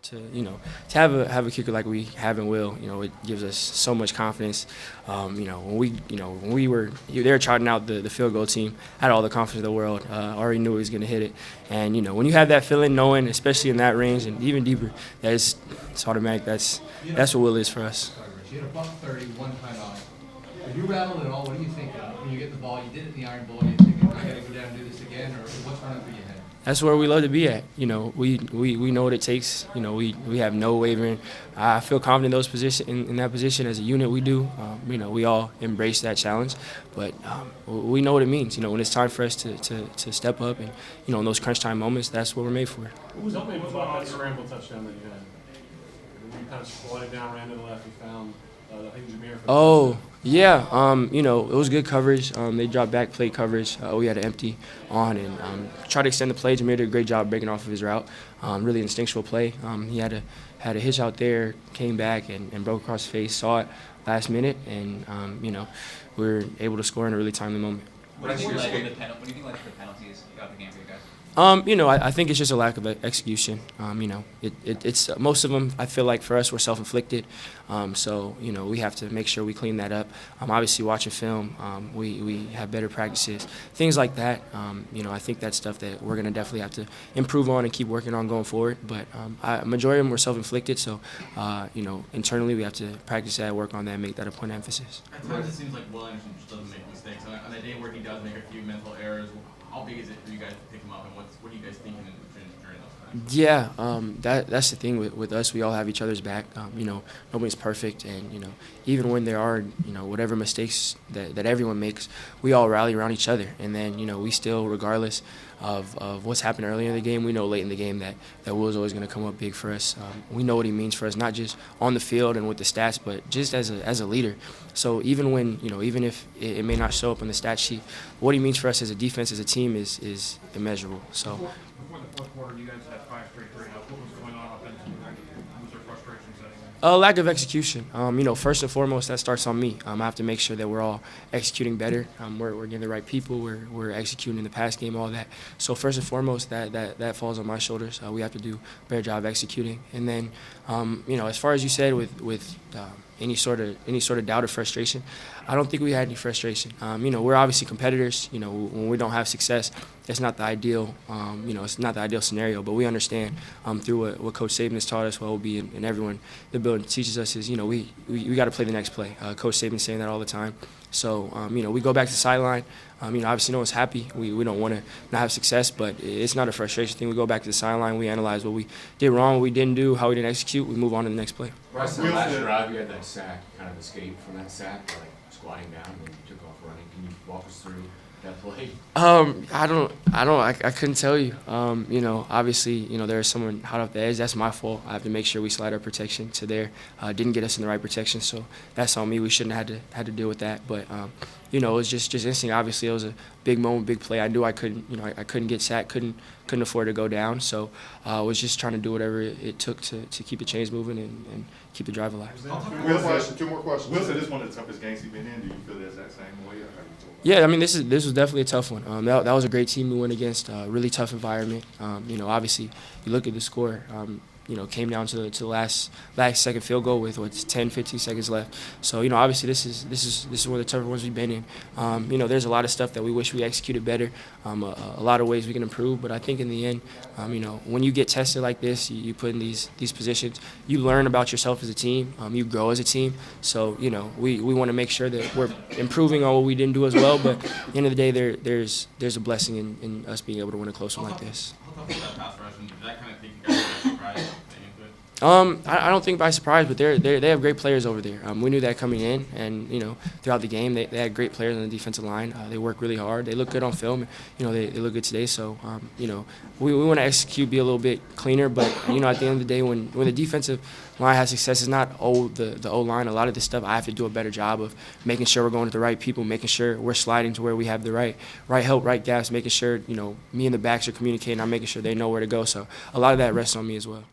to have a kicker like we have and will. It gives us so much confidence. When they were trotting out the field goal team, I had all the confidence in the world. Already knew he was going to hit it, and when you have that feeling, knowing, especially in that range and even deeper, that it's automatic. That's what will is for us. You had a buck 30, one timeout. Are you rattled at all? What do you think when you get the ball? You did it in the Iron Bowl. Are you thinking, I got to go down and do this again, or what's running through your head? That's where we love to be at. We know what it takes. We have no wavering. I feel confident in that position as a unit. We do. We all embrace that challenge, but we know what it means. When it's time for us to step up, and in those crunch time moments, that's what we're made for. What was up about that scramble touchdown that you had? You kind of slid it down, ran to the left, and found I think Jameer. Oh. Yeah, it was good coverage. They dropped back plate coverage. We had an empty on and tried to extend the play. Jameer did a great job breaking off of his route. Really instinctual play. He had a hitch out there, came back and broke across the face, saw it last minute, and we were able to score in a really timely moment. What do you think like the penalties throughout the game for you guys? I think it's just a lack of execution. It's most of them. I feel like for us, we're self-inflicted. So we have to make sure we clean that up. Obviously, watching film, we have better practices, things like that. I think that's stuff that we're gonna definitely have to improve on and keep working on going forward. But majority of them were self-inflicted. So internally, we have to practice that, work on that, and make that a point of emphasis. At times, it seems like Will Anderson just doesn't make mistakes. On the day where he does make a few mental errors, how big is it for you guys to pick him up, and what are you guys thinking during those times? Yeah, that's the thing with us. We all have each other's back. Nobody's perfect, and even when there are whatever mistakes that everyone makes, we all rally around each other, and then we still, regardless of what's happened earlier in the game, we know late in the game that Will's always going to come up big for us. We know what he means for us, not just on the field and with the stats, but just as a leader. So even when even if it may not show up on the stat sheet, what he means for us as a defense, as a team, is immeasurable. So. Before the fourth quarter, you guys had 5 straight three-outs. What was going on offensively? Was there frustration setting in? Lack of execution. First and foremost, that starts on me. I have to make sure that we're all executing better. We're getting the right people. We're executing in the pass game, all that. So first and foremost, that falls on my shoulders. We have to do a better job executing. And then, as far as you said with any sort of doubt or frustration, I don't think we had any frustration. We're obviously competitors. When we don't have success, it's not the ideal. It's not the ideal scenario. But we understand through what Coach Saban has taught us, what will be, and everyone the building teaches us is, we got to play the next play. Coach Saban's saying that all the time. So we go back to the sideline. Obviously no one's happy. We don't want to not have success, but it's not a frustration thing. We go back to the sideline. We analyze what we did wrong, what we didn't do, how we didn't execute. We move on to the next play. Bryce, on the last drive, you had that sack, kind of escaped from that sack, like squatting down and took off running. Can you walk us through that play? I couldn't tell you. Obviously, there's someone hot off the edge. That's my fault. I have to make sure we slide our protection to there. Didn't get us in the right protection, so that's on me. We shouldn't have had to deal with that. But it was just instinct. Obviously, it was a big moment, big play. I knew I couldn't, I couldn't get sacked, couldn't afford to go down. So I was just trying to do whatever it took to keep the chains moving and keep the drive alive. Two more questions. Will said this is one of the toughest games he's been in. Do you feel the exact same way? Yeah, this was definitely a tough one. That was a great team we went against. Really tough environment. Obviously, you look at the score. Came down to the last second field goal with 10, 15 seconds left. So obviously this is one of the tougher ones we've been in. There's a lot of stuff that we wish we executed better. A lot of ways we can improve, but I think in the end, when you get tested like this, you put in these positions, you learn about yourself as a team. You grow as a team. So we want to make sure that we're improving on what we didn't do as well. But at the end of the day, there's a blessing in us being able to win a close one like this. How tough is that pass rush, and did that kind of take you guys by surprise? I don't think by surprise, but they have great players over there. We knew that coming in, and throughout the game they had great players on the defensive line. They work really hard. They look good on film. They look good today. So we want to execute, be a little bit cleaner. But at the end of the day, when the defensive line has success, it's not the O line. A lot of this stuff I have to do a better job of making sure we're going to the right people, making sure we're sliding to where we have the right help, right gaps, making sure me and the backs are communicating. I'm making sure they know where to go. So a lot of that rests on me as well.